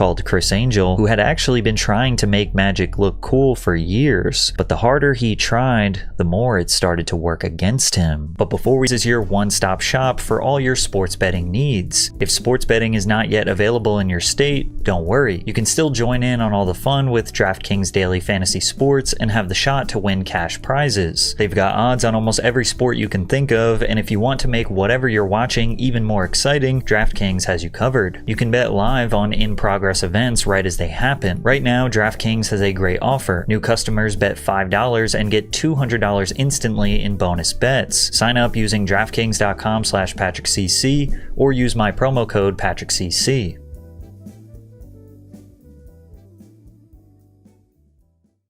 called Criss Angel, who had actually been trying to make magic look cool for years, but the harder he tried, the more it started to work against him. But before we is your one-stop shop for all your sports betting needs. If sports betting is not yet available in your state, don't worry. You can still join in on all the fun with DraftKings Daily Fantasy Sports and have the shot to win cash prizes. They've got odds on almost every sport you can think of, and if you want to make whatever you're watching even more exciting, DraftKings has you covered. You can bet live on in-progress events right as they happen. Right now, DraftKings has a great offer. New customers bet $5 and get $200 instantly in bonus bets. Sign up using DraftKings.com/PatrickCC or use my promo code PatrickCC.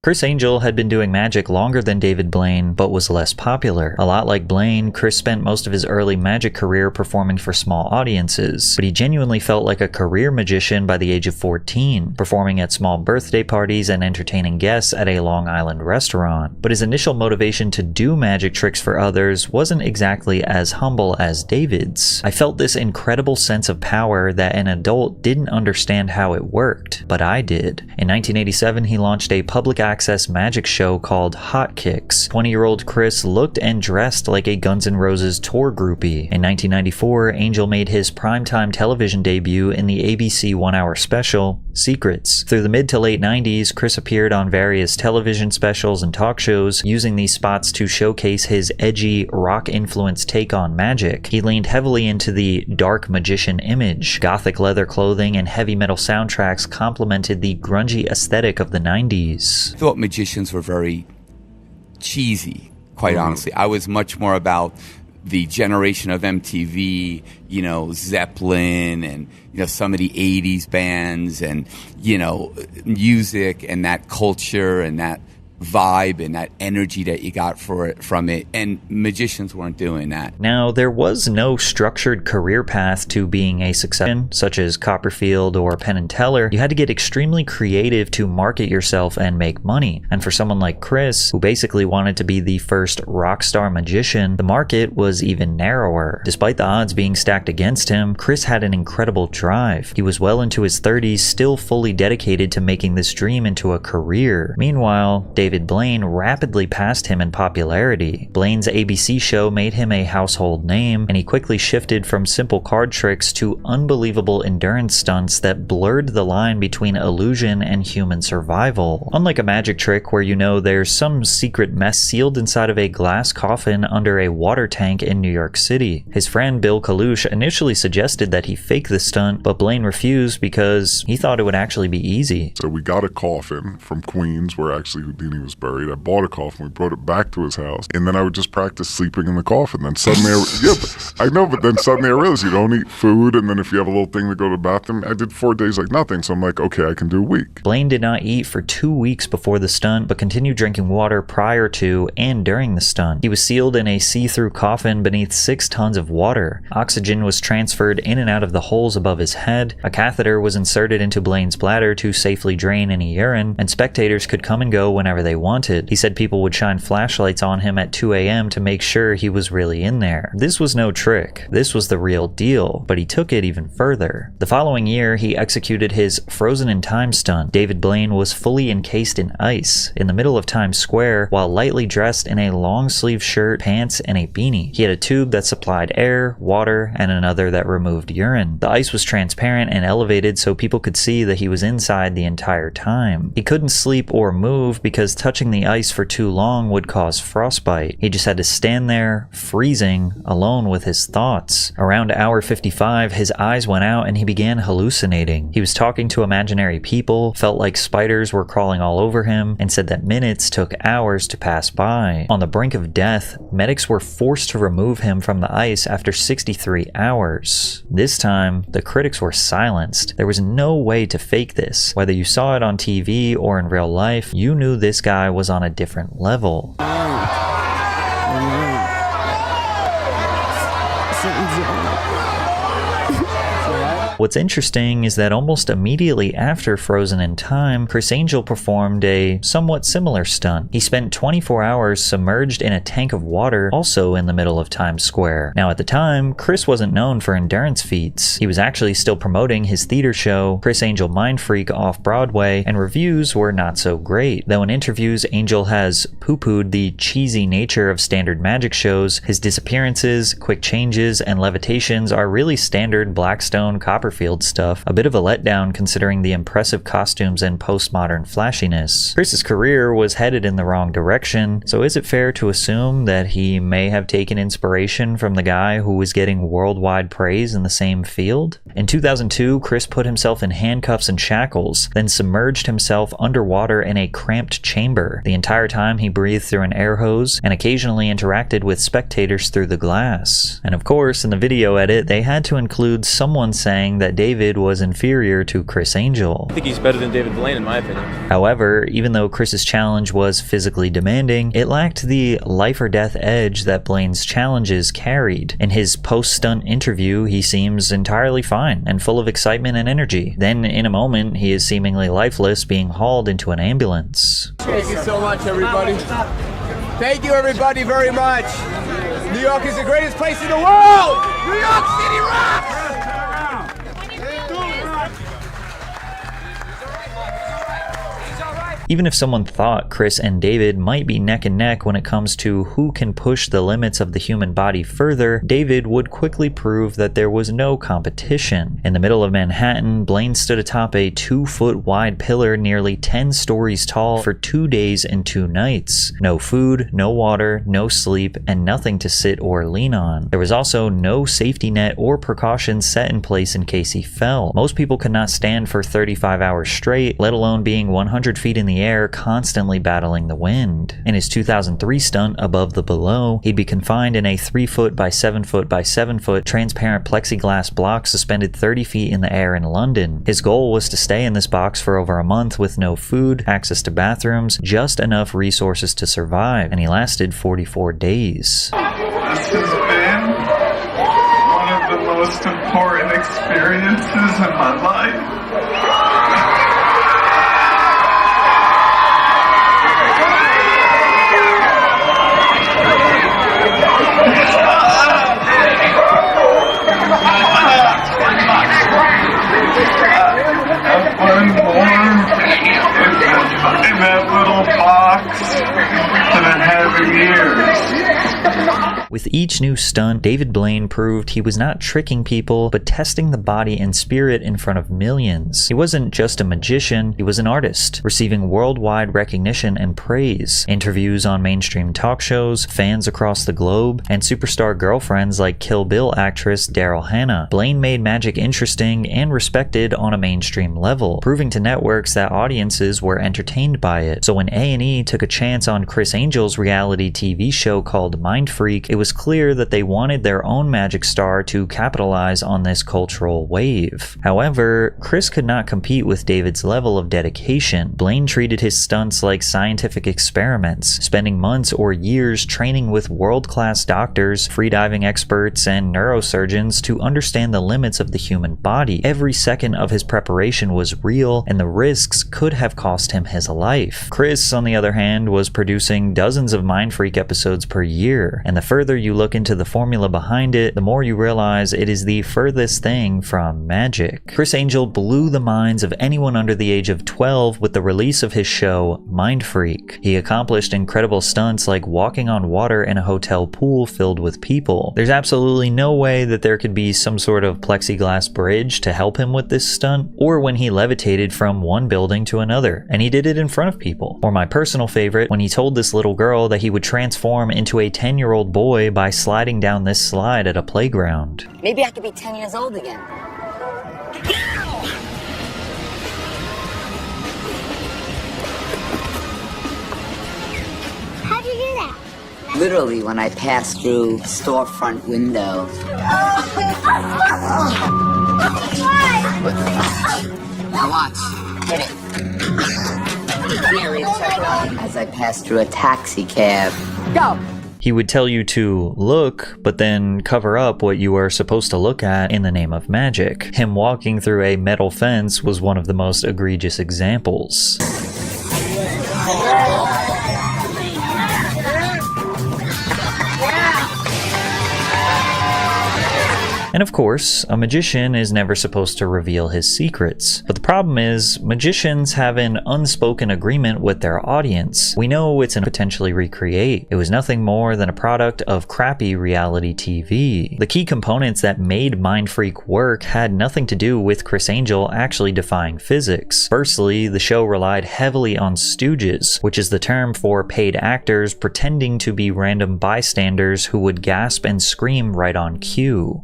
Criss Angel had been doing magic longer than David Blaine, but was less popular. A lot like Blaine, Criss spent most of his early magic career performing for small audiences, but he genuinely felt like a career magician by the age of 14, performing at small birthday parties and entertaining guests at a Long Island restaurant. But his initial motivation to do magic tricks for others wasn't exactly as humble as David's. I felt this incredible sense of power that an adult didn't understand how it worked, but I did. In 1987, he launched a public access magic show called Hot Kicks. 20-year-old Criss looked and dressed like a Guns N' Roses tour groupie. In 1994, Angel made his primetime television debut in the ABC one-hour special, Secrets. Through the mid to late 90s, Criss appeared on various television specials and talk shows, using these spots to showcase his edgy, rock-influenced take on magic. He leaned heavily into the dark magician image. Gothic leather clothing and heavy metal soundtracks complemented the grungy aesthetic of the 90s. I thought magicians were very cheesy, quite honestly. I was much more about the generation of MTV, Zeppelin and, some of the 80s bands and, music and that culture and that vibe and that energy that you got from it, and magicians weren't doing that. Now, there was no structured career path to being a success, such as Copperfield or Penn and Teller. You had to get extremely creative to market yourself and make money. And for someone like Criss, who basically wanted to be the first rock star magician, the market was even narrower. Despite the odds being stacked against him, Criss had an incredible drive. He was well into his 30s, still fully dedicated to making this dream into a career. Meanwhile, David Blaine rapidly passed him in popularity. Blaine's ABC show made him a household name, and he quickly shifted from simple card tricks to unbelievable endurance stunts that blurred the line between illusion and human survival. Unlike a magic trick where there's some secret mess sealed inside of a glass coffin under a water tank in New York City. His friend Bill Kalush initially suggested that he fake the stunt, but Blaine refused because he thought it would actually be easy. So we got a coffin from Queens where actually Houdini was buried. I bought a coffin, we brought it back to his house, and then I would just practice sleeping in the coffin. Then suddenly then suddenly I realized you don't eat food, and then if you have a little thing to go to the bathroom, I did 4 days like nothing, so I'm like, okay, I can do a week. Blaine did not eat for 2 weeks before the stunt, but continued drinking water prior to and during the stunt. He was sealed in a see-through coffin beneath 6 tons of water. Oxygen was transferred in and out of the holes above his head. A catheter was inserted into Blaine's bladder to safely drain any urine, and spectators could come and go whenever they wanted. He said people would shine flashlights on him at 2 a.m. to make sure he was really in there. This was no trick. This was the real deal, but he took it even further. The following year, he executed his Frozen in Time stunt. David Blaine was fully encased in ice in the middle of Times Square while lightly dressed in a long-sleeve shirt, pants, and a beanie. He had a tube that supplied air, water, and another that removed urine. The ice was transparent and elevated so people could see that he was inside the entire time. He couldn't sleep or move because touching the ice for too long would cause frostbite. He just had to stand there, freezing, alone with his thoughts. Around hour 55, his eyes went out and he began hallucinating. He was talking to imaginary people, felt like spiders were crawling all over him, and said that minutes took hours to pass by. On the brink of death, medics were forced to remove him from the ice after 63 hours. This time, the critics were silenced. There was no way to fake this. Whether you saw it on TV or in real life, you knew this guy was on a different level. What's interesting is that almost immediately after Frozen in Time, Criss Angel performed a somewhat similar stunt. He spent 24 hours submerged in a tank of water, also in the middle of Times Square. Now at the time, Criss wasn't known for endurance feats. He was actually still promoting his theater show, Criss Angel Mind Freak, off Broadway, and reviews were not so great. Though in interviews, Angel has poo-pooed the cheesy nature of standard magic shows, his disappearances, quick changes, and levitations are really standard Blackstone Copperfield stuff, a bit of a letdown considering the impressive costumes and postmodern flashiness. Criss's career was headed in the wrong direction, so is it fair to assume that he may have taken inspiration from the guy who was getting worldwide praise in the same field? In 2002, Criss put himself in handcuffs and shackles, then submerged himself underwater in a cramped chamber. The entire time he breathed through an air hose and occasionally interacted with spectators through the glass. And of course, in the video edit, they had to include someone saying that David was inferior to Criss Angel. I think he's better than David Blaine in my opinion. However, even though Criss's challenge was physically demanding, it lacked the life or death edge that Blaine's challenges carried. In his post-stunt interview, he seems entirely fine and full of excitement and energy. Then, in a moment, he is seemingly lifeless, being hauled into an ambulance. Thank you so much, everybody. Thank you, everybody, very much. New York is the greatest place in the world! New York City rocks! Even if someone thought Criss and David might be neck and neck when it comes to who can push the limits of the human body further, David would quickly prove that there was no competition. In the middle of Manhattan, Blaine stood atop a 2-foot wide pillar nearly 10 stories tall for 2 days and 2 nights. No food, no water, no sleep, and nothing to sit or lean on. There was also no safety net or precautions set in place in case he fell. Most people could not stand for 35 hours straight, let alone being 100 feet in the air, constantly battling the wind. In his 2003 stunt, Above the Below, he'd be confined in a 3-foot by 7-foot by 7-foot transparent plexiglass block suspended 30 feet in the air in London. His goal was to stay in this box for over a month with no food, access to bathrooms, just enough resources to survive, and he lasted 44 days. This has been one of the most important experiences in my life. I've been born in that little box that I have for years. With each new stunt, David Blaine proved he was not tricking people, but testing the body and spirit in front of millions. He wasn't just a magician, he was an artist, receiving worldwide recognition and praise. Interviews on mainstream talk shows, fans across the globe, and superstar girlfriends like Kill Bill actress Daryl Hannah. Blaine made magic interesting and respected on a mainstream level, proving to networks that audiences were entertained by it. So when A&E took a chance on Criss Angel's reality TV show called Mind Freak, it was clear that they wanted their own magic star to capitalize on this cultural wave. However, Criss could not compete with David's level of dedication. Blaine treated his stunts like scientific experiments, spending months or years training with world-class doctors, freediving experts, and neurosurgeons to understand the limits of the human body. Every second of his preparation was real, and the risks could have cost him his life. Criss, on the other hand, was producing dozens of Mind Freak episodes per year, and the further you look into the formula behind it, the more you realize it is the furthest thing from magic. Criss Angel blew the minds of anyone under the age of 12 with the release of his show, Mind Freak. He accomplished incredible stunts like walking on water in a hotel pool filled with people. There's absolutely no way that there could be some sort of plexiglass bridge to help him with this stunt, or when he levitated from one building to another, and he did it in front of people. Or my personal favorite, when he told this little girl that he would transform into a 10-year-old boy by sliding down this slide at a playground. Maybe I could be 10 years old again. How'd you do that? Literally, when I passed through storefront windows. Now watch. Hit it. As I passed through a taxi cab. Go! He would tell you to look, but then cover up what you are supposed to look at in the name of magic. Him walking through a metal fence was one of the most egregious examples. And of course, a magician is never supposed to reveal his secrets. But the problem is, magicians have an unspoken agreement with their audience. We know it's an potentially recreate. It was nothing more than a product of crappy reality TV. The key components that made Mind Freak work had nothing to do with Criss Angel actually defying physics. Firstly, the show relied heavily on stooges, which is the term for paid actors pretending to be random bystanders who would gasp and scream right on cue.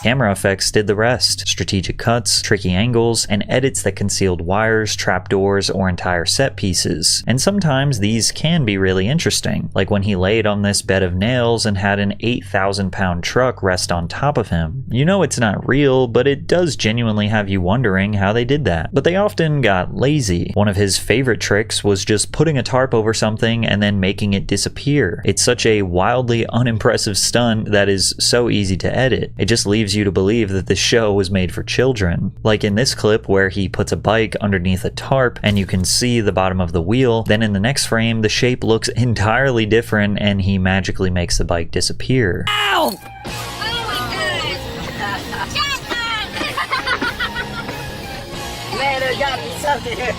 Camera effects did the rest. Strategic cuts, tricky angles, and edits that concealed wires, trapdoors, or entire set pieces. And sometimes these can be really interesting, like when he laid on this bed of nails and had an 8,000-pound truck rest on top of him. You know it's not real, but it does genuinely have you wondering how they did that. But they often got lazy. One of his favorite tricks was just putting a tarp over something and then making it disappear. It's such a wildly unimpressive stunt that is so easy to edit. It just leaves you to believe that this show was made for children. Like in this clip where he puts a bike underneath a tarp and you can see the bottom of the wheel, then in the next frame the shape looks entirely different and he magically makes the bike disappear. Ow! Man, there's gotta be something here.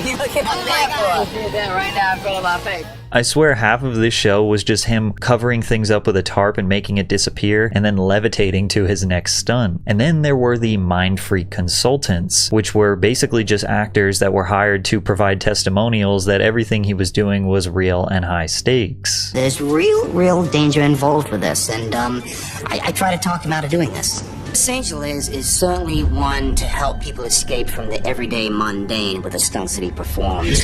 You look at my neck, boy. That right now in front of my face. I swear half of this show was just him covering things up with a tarp and making it disappear and then levitating to his next stunt. And then there were the Mind Freak consultants, which were basically just actors that were hired to provide testimonials that everything he was doing was real and high stakes. There's real danger involved with this, and I try to talk him out of doing this. Criss Angel is certainly one to help people escape from the everyday mundane with the stunts that he performs.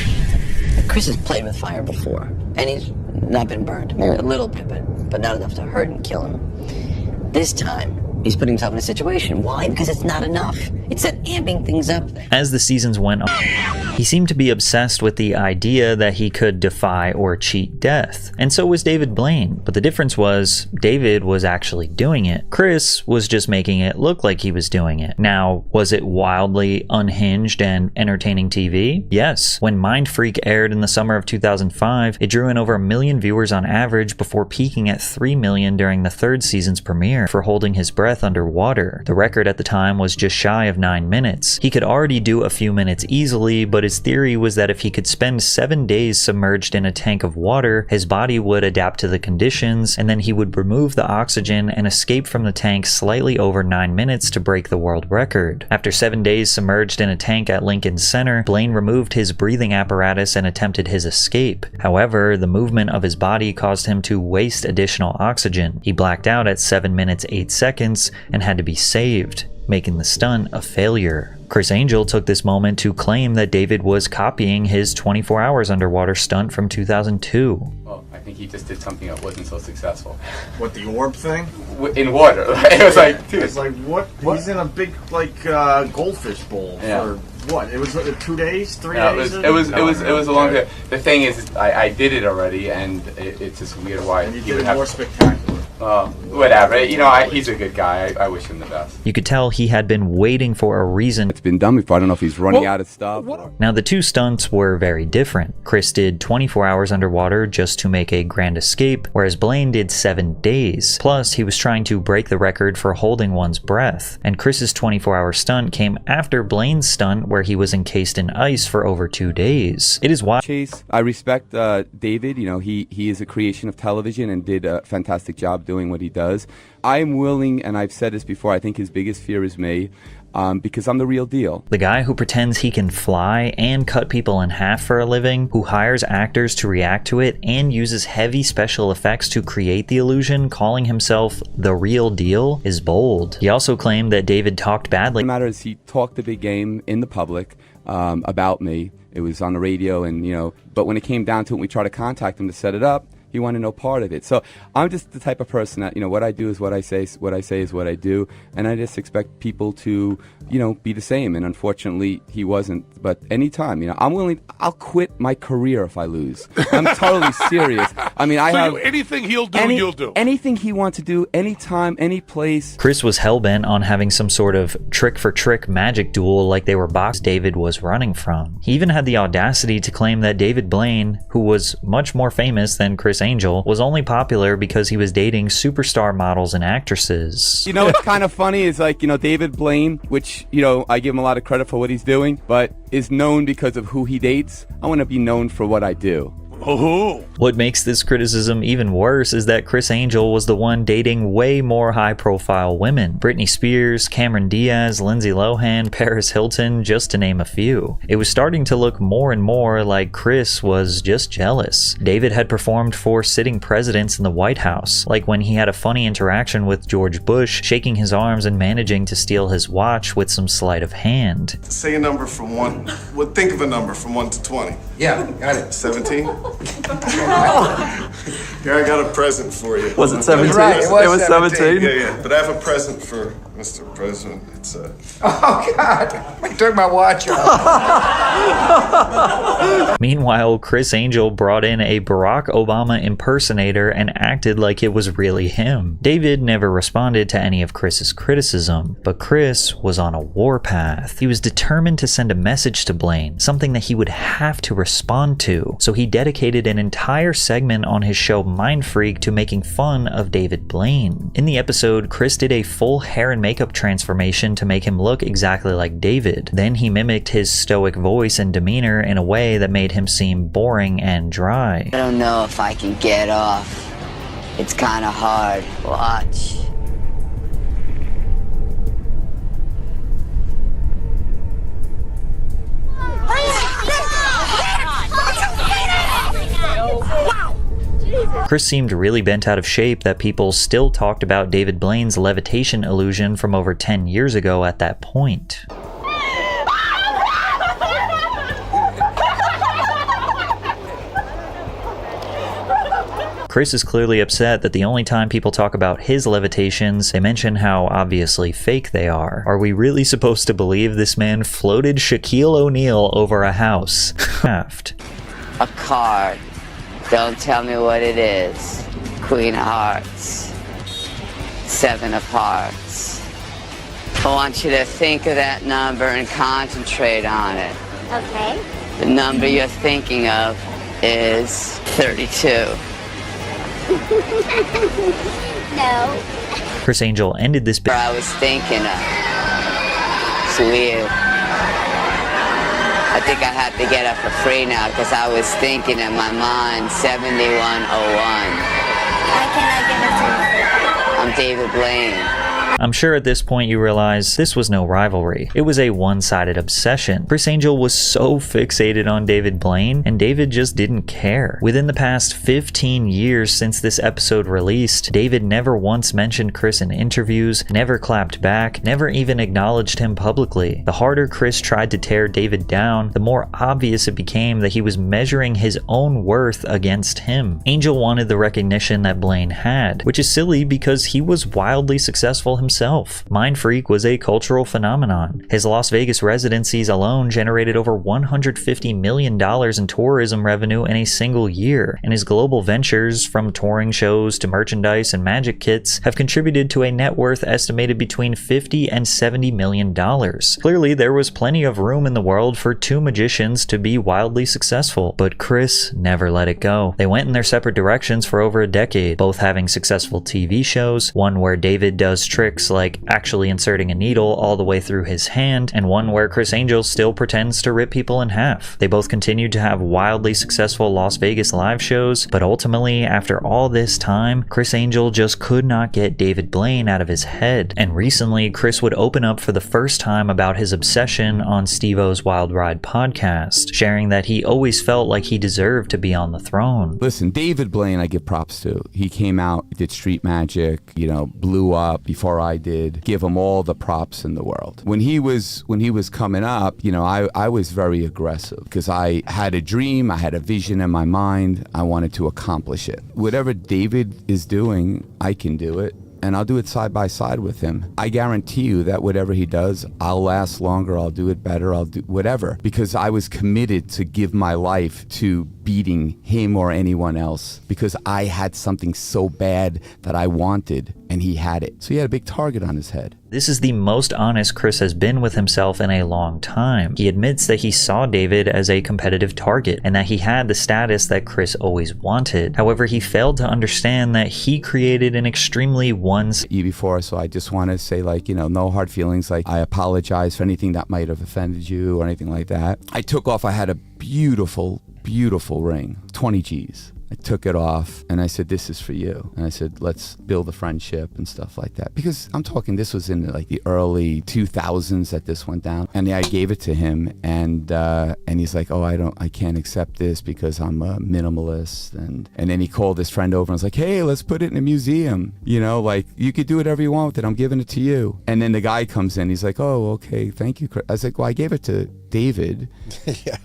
Criss has played with fire before, and he's not been burned. Maybe a little bit, but not enough to hurt and kill him. This time, he's putting himself in a situation. Why? Because it's not enough. It's that amping things up thing. As the seasons went on, he seemed to be obsessed with the idea that he could defy or cheat death. And so was David Blaine. But the difference was, David was actually doing it. Criss was just making it look like he was doing it. Now, was it wildly unhinged and entertaining TV? Yes. When Mind Freak aired in the summer of 2005, it drew in over 1 million viewers on average before peaking at 3 million during the third season's premiere for holding his breath underwater. The record at the time was just shy of 9 minutes. He could already do a few minutes easily, but his theory was that if he could spend 7 days submerged in a tank of water, his body would adapt to the conditions, and then he would remove the oxygen and escape from the tank slightly over 9 minutes to break the world record. After 7 days submerged in a tank at Lincoln Center, Blaine removed his breathing apparatus and attempted his escape. However, the movement of his body caused him to waste additional oxygen. He blacked out at 7 minutes 8 seconds and had to be saved, making the stunt a failure. Criss Angel took this moment to claim that David was copying his 24 hours underwater stunt from 2002. Well, I think he just did something that wasn't so successful. What, the orb thing? In water. It was like, dude. It's like, what? He's in a big, like, goldfish bowl for what? It was 2 days, 3 days? It was a long time. The thing is, I did it already, and it's just weird why. And you did it more spectacular. Whatever. You know, he's a good guy. I wish him the best. You could tell he had been waiting for a reason. It's been done before. I don't know if he's running out of stuff. Now, the two stunts were very different. Criss did 24 hours underwater just to make a grand escape, whereas Blaine did 7 days. Plus, he was trying to break the record for holding one's breath. And Chris's 24-hour stunt came after Blaine's stunt, where he was encased in ice for over 2 days. It is why Chase, I respect David. You know, he is a creation of television and did a fantastic job doing what he does. I'm willing, and I've said this before, I think his biggest fear is me. Because I'm the real deal. The guy who pretends he can fly and cut people in half for a living, who hires actors to react to it, and uses heavy special effects to create the illusion, calling himself the real deal, is bold. He also claimed that David talked badly. What matters, he talked the big game in the public about me. It was on the radio, and but when it came down to it, we tried to contact him to set it up. He wanted no part of it. So I'm just the type of person that, what I do is what I say is what I do, and I just expect people to, be the same. And unfortunately, he wasn't. But anytime, I'll quit my career if I lose. I'm totally serious. I mean, anything he'll do, you'll do. Anything he wants to do, anytime, any place. Criss was hellbent on having some sort of trick-for-trick magic duel like they were box David was running from. He even had the audacity to claim that David Blaine, who was much more famous than Criss Angel, was only popular because he was dating superstar models and actresses. What's kind of funny is David Blaine, which, I give him a lot of credit for what he's doing, but is known because of who he dates. I want to be known for what I do. Oh. What makes this criticism even worse is that Criss Angel was the one dating way more high-profile women. Britney Spears, Cameron Diaz, Lindsay Lohan, Paris Hilton, just to name a few. It was starting to look more and more like Criss was just jealous. David had performed for sitting presidents in the White House, like when he had a funny interaction with George Bush, shaking his arms and managing to steal his watch with some sleight of hand. Say a number from 1. Think of a number from 1 to 20. Yeah, got it. 17? Here, I got a present for you. Was it 17? Right, it was 17. Yeah. But I have a present for Mr. President. It's Oh, God. He took my watch off. Meanwhile, Criss Angel brought in a Barack Obama impersonator and acted like it was really him. David never responded to any of Criss's criticism, but Criss was on a warpath. He was determined to send a message to Blaine, something that he would have to respond to, so he dedicated an entire segment on his show Mind Freak to making fun of David Blaine. In the episode, Criss did a full hair and makeup transformation to make him look exactly like David. Then he mimicked his stoic voice and demeanor in a way that made him seem boring and dry. I don't know if I can get off. It's kind of hard. Watch. Criss seemed really bent out of shape that people still talked about David Blaine's levitation illusion from over 10 years ago at that point. Criss is clearly upset that the only time people talk about his levitations, they mention how obviously fake they are. Are we really supposed to believe this man floated Shaquille O'Neal over a house? A card. Don't tell me what it is. Queen of Hearts. 7 of Hearts. I want you to think of that number and concentrate on it. Okay. The number you're thinking of is 32. No. Criss Angel ended this bit. I was thinking of. It's weird. I think I have to get up for free now because I was thinking in my mind 7101. How can I get it to you? I'm David Blaine. I'm sure at this point you realize this was no rivalry. It was a one-sided obsession. Criss Angel was so fixated on David Blaine, and David just didn't care. Within the past 15 years since this episode released, David never once mentioned Criss in interviews, never clapped back, never even acknowledged him publicly. The harder Criss tried to tear David down, the more obvious it became that he was measuring his own worth against him. Angel wanted the recognition that Blaine had, which is silly because he was wildly successful himself. Mind Freak was a cultural phenomenon. His Las Vegas residencies alone generated over $150 million in tourism revenue in a single year, and his global ventures, from touring shows to merchandise and magic kits, have contributed to a net worth estimated between $50 and $70 million. Clearly, there was plenty of room in the world for two magicians to be wildly successful, but Criss never let it go. They went in their separate directions for over a decade, both having successful TV shows, one where David does tricks like actually inserting a needle all the way through his hand, and one where Criss Angel still pretends to rip people in half. They both continued to have wildly successful Las Vegas live shows, but ultimately, after all this time, Criss Angel just could not get David Blaine out of his head. And recently, Criss would open up for the first time about his obsession on Steve-O's Wild Ride podcast, sharing that he always felt like he deserved to be on the throne. Listen, David Blaine, I give props to. He came out, did street magic, blew up before whatever I did, give him all the props in the world. When he was coming up, you know, I was very aggressive because I had a dream, I had a vision in my mind, I wanted to accomplish it. Whatever David is doing, I can do it. And I'll do it side by side with him. I guarantee you that whatever he does, I'll last longer, I'll do it better, I'll do whatever. Because I was committed to give my life to beating him or anyone else. Because I had something so bad that I wanted, and he had it. So he had a big target on his head. This is the most honest Criss has been with himself in a long time. He admits that he saw David as a competitive target and that he had the status that Criss always wanted. However, he failed to understand that he created an extremely you before, so I just want to say, like, you know, no hard feelings. Like, I apologize for anything that might have offended you or anything like that. I took off, I had a beautiful, beautiful ring, 20 G's. I took it off and I said, this is for you. And I said, let's build a friendship and stuff like that. Because I'm talking, this was in like the early 2000s that this went down. And I gave it to him and he's like, oh, I can't accept this because I'm a minimalist. And then he called his friend over and was like, hey, let's put it in a museum. You know, like, you could do whatever you want with it. I'm giving it to you. And then the guy comes in, he's like, oh, okay, thank you, Criss. I was like, well, I gave it to David. Yeah.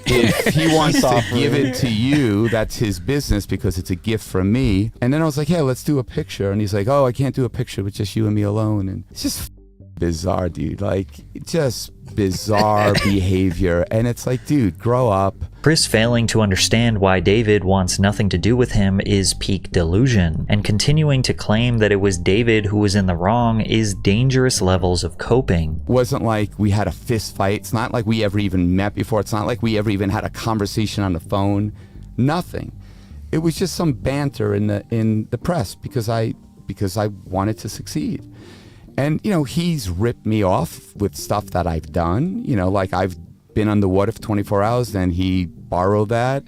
If he wants to give it to you, that's his business because it's a gift from me. And then I was like, yeah, let's do a picture. And he's like, oh, I can't do a picture with just you and me alone. And it's just bizarre, dude. Like, just bizarre behavior. And it's like, dude, grow up. Criss failing to understand why David wants nothing to do with him is peak delusion, and continuing to claim that it was David who was in the wrong is dangerous levels of coping. It wasn't like we had a fist fight. It's not like we ever even met before. It's not like we ever even had a conversation on the phone. Nothing. It was just some banter in the press because I wanted to succeed. And, you know, he's ripped me off with stuff that I've done. You know, like, I've been underwater for 24 hours, then he borrowed that,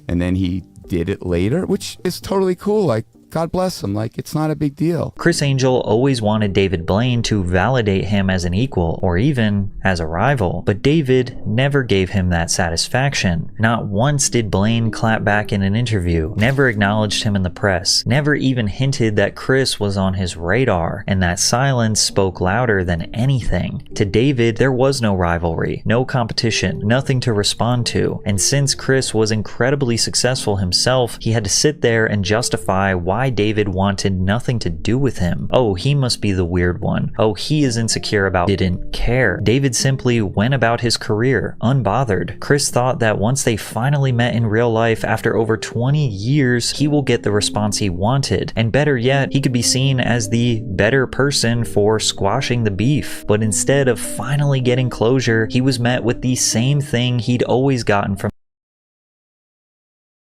and then he did it later, which is totally cool. Like, God bless him. Like, it's not a big deal. Criss Angel always wanted David Blaine to validate him as an equal, or even as a rival, but David never gave him that satisfaction. Not once did Blaine clap back in an interview, never acknowledged him in the press, never even hinted that Criss was on his radar, and that silence spoke louder than anything. To David, there was no rivalry, no competition, nothing to respond to, and since Criss was incredibly successful himself, he had to sit there and justify why David wanted nothing to do with him. Oh, he must be the weird one. Oh, he is insecure about didn't care. David simply went about his career, unbothered. Criss thought that once they finally met in real life after over 20 years, he will get the response he wanted. And better yet, he could be seen as the better person for squashing the beef. But instead of finally getting closure, he was met with the same thing he'd always gotten from